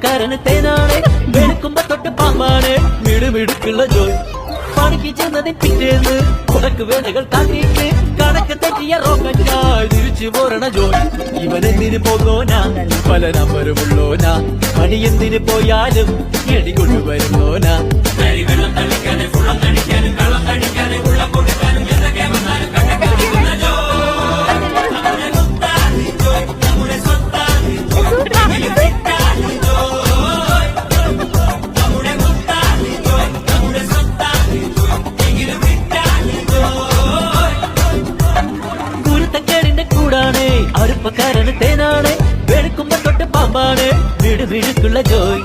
അറുപ്പക്കാരന് തേനാണ്, വെളുക്കുമ്പോ തൊട്ട് പാമ്പാണ്, മിടുമിടുക്കുള്ള ജോയ്. പണിക്ക് ചെന്നതിൽ പിറ്റേന്ന് ഉടക്ക് വേലകൾ കാട്ടിയിട്ട് കണക്ക് തെറ്റിയ റോക്കറ്റായി തിരിച്ചു പോരണ ജോയ്. ഇവനെന്തിന് പോന്നോനാ, പല നമ്പരുമുള്ളോനാ, പണി എന്തിന് പോയാലും എടികൊണ്ടു വരുന്നോനാ. വെള്ളം തളിക്കാനും വെള്ളം തടിക്കാനും കള്ളം തടിക്കാനും ഉള്ളം കൊടുക്കാനും എന്തൊക്കെ വന്നാലും അറുപ്പക്കാരന് തേനാണ്, വെളുക്കുമ്പോ തൊട്ട് പാമ്പാണ്, മിടുമിടുക്കുള്ള ജോയ്.